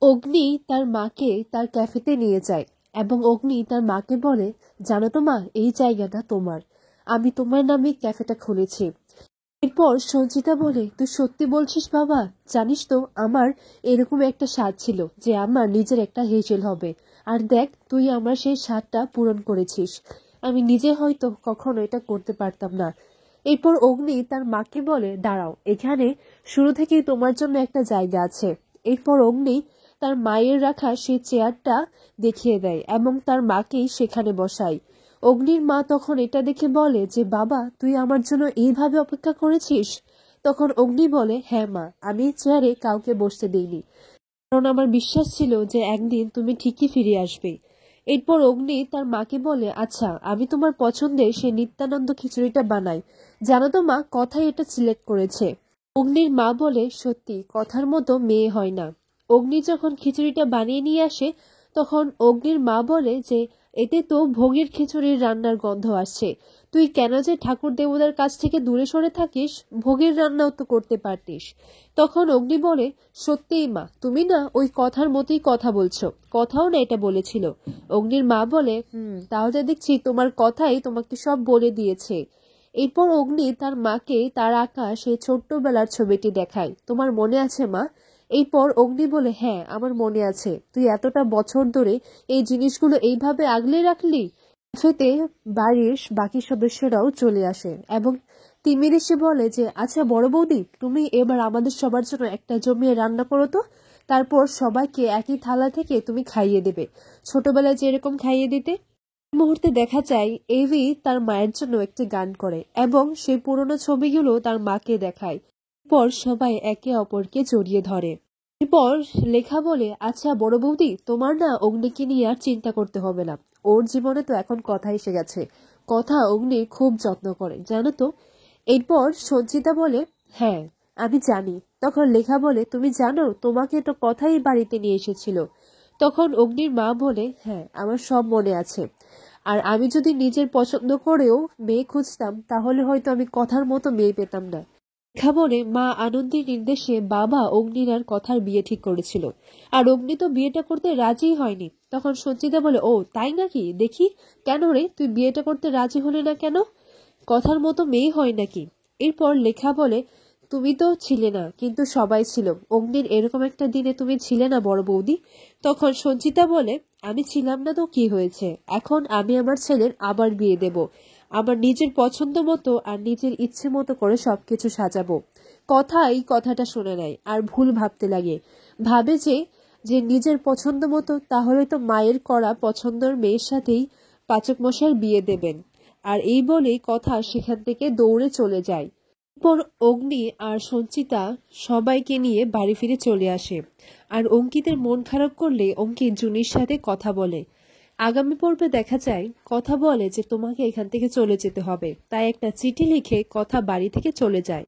অগ্নি তার মাকে তার ক্যাফেতে নিয়ে যায় এবং অগ্নি তার মাকে বলে, জানো তো মা, এই জায়গাটা তোমার, আমি তোমার নামে ক্যাফেটা খুলেছি। এরপর সঞ্চিতা বলে, তুই সত্যি বলছিস বাবা? জানিস তো আমার এরকম একটা স্বাদ ছিল যে আমার নিজের একটা হেসেল হবে, আর দেখ তুই আমার সেই স্বাদটা পূরণ করেছিস। আমি নিজে হয়তো কখনো এটা করতে পারতাম না। এরপর অগ্নি তার মাকে বলে, দাঁড়াও, এখানে শুরু থেকেই তোমার জন্য একটা জায়গা আছে। এরপর অগ্নি তার মায়ের রাখা সেই চেয়ারটা দেখিয়ে দেয় এবং তার মাকেই সেখানে বসায়। অগ্নির মা তখন এটা দেখে বলে যে, বাবা, তুই আমার জন্য এইভাবে অপেক্ষা করেছিস? তখন অগ্নি বলে, হ্যাঁ মা, আমি চেয়ারে কাউকে বসতে দিইনি, কারণ আমার বিশ্বাস ছিল যে একদিন তুমি ঠিকই ফিরে আসবে। এরপর অগ্নি তার মাকে বলে, আচ্ছা, আমি তোমার পছন্দের সেই নিত্যানন্দ খিচুড়িটা বানাই। জানো তো মা, কথাই এটা সিলেক্ট করেছে। অগ্নির মা বলে, সত্যি কথার মতো মেয়ে হয় না। অগ্নি যখন খিচুড়িটা বানিয়ে নিয়ে আসে তখন অগ্নির মা বলে যে, এতে তো ভোগের খিচুড়ির রান্নার গন্ধ আসছে। তুই কেন যে ঠাকুর দেবতার কাছ থেকে দূরে সরে থাকিস? ভোগের রান্নাও তো করতে পারতিস। তখন অগ্নি বলে, সত্যিই মা, তুমি না ওই কথার মতোই কথা বলছো, কথাও না এটা বলেছিল। অগ্নির মা বলে, তাহলে দেখছি তোমার কথাই তোমাকে সব বলে দিয়েছে। এরপর অগ্নি তার মাকে তার আঁকা সেই ছোট্টবেলার ছবিটি দেখায়। তোমার মনে আছে মা? এরপর অগ্নি বলে, হ্যাঁ, আমার মনে আছে। তুই এতটা বছর ধরে এই জিনিসগুলো এইভাবে আগলে রাখলি। ক্যাফেতে বাড়ির বাকি সদস্যরাও চলে আসে এবং তিমির এসে বলে যে, আচ্ছা বড় বৌদি, তুমি এবার আমাদের সবার জন্য একটা জমিয়ে রান্না করো তো। তারপর সবাইকে একই থালা থেকে তুমি খাইয়ে দেবে, ছোটবেলায় যেরকম খাইয়ে দিতে। মুহূর্তে দেখা যায় এভি তার মায়ের জন্য একটি গান করে এবং সেই পুরনো ছবিগুলো তার মাকে দেখায়। এরপর সবাই একে অপরকে জড়িয়ে ধরে। এরপর লেখা বলে, আচ্ছা বড় বৌদি, তোমার না অগ্নিকে নিয়ে আর চিন্তা করতে হবে না। ওর জীবনে তো এখন কথা এসে গেছে। কথা অগ্নি খুব যত্ন করে, জানো তো। এরপর সঞ্চিতা বলে, হ্যাঁ, আমি জানি। তখন লেখা বলে, তুমি জানো তোমাকে তো কথাই বাড়িতে নিয়ে এসেছিল। তখন অগ্নির মা বলে, হ্যাঁ, আমার সব মনে আছে। আর আমি যদি নিজের পছন্দ করেও মেয়ে খুঁজতাম তাহলে হয়তো আমি কথার মতো মেয়ে পেতাম না। লেখা বলে, মা আনন্দের নির্দেশে বাবা অগ্নির আর কথার বিয়ে ঠিক করেছিল, আর অগ্নি তো বিয়েটা করতে রাজি হয়নি। তখন সঞ্চিতা বলে, ও তাই নাকি? দেখি, কেন রে, তুই বিয়েটা করতে রাজি হলি না কেন? কথার মতো মেয়ে হয় নাকি? এরপর লেখা বলে, তুমি তো ছিলে না, কিন্তু সবাই ছিল। অগ্নির এরকম একটা দিনে তুমি ছিলে না বড় বৌদি? তখন সঞ্চিতা বলে, আমি ছিলাম না তো কি হয়েছে? এখন আমি আমার ছেলের আবার বিয়ে দেব, আমার নিজের পছন্দ মতো আর নিজের ইচ্ছে মতো করে সবকিছু সাজাবো। কথা এই কথাটা শুনে নেয় আর ভুল ভাবতে লাগে। ভাবে যে যে নিজের পছন্দ মতো, তাহলে তো মায়ের করা পছন্দের মেয়ের সাথেই পাচক মশাইয়ের বিয়ে দেবেন। আর এই বলেই কথা সেখান থেকে দৌড়ে চলে যায়। এরপর অগ্নি আর সঞ্চিতা সবাইকে নিয়ে বাড়ি ফিরে চলে আসে। আর অঙ্কিতের মন খারাপ করলে অঙ্কিত জুনির সাথে কথা বলে। আগামী পর্বে দেখা যায় কথা বলে যে তোমাকে এখান থেকে চলে যেতে হবে, তাই একটা চিঠি লিখে কথা বাড়ি থেকে চলে যায়।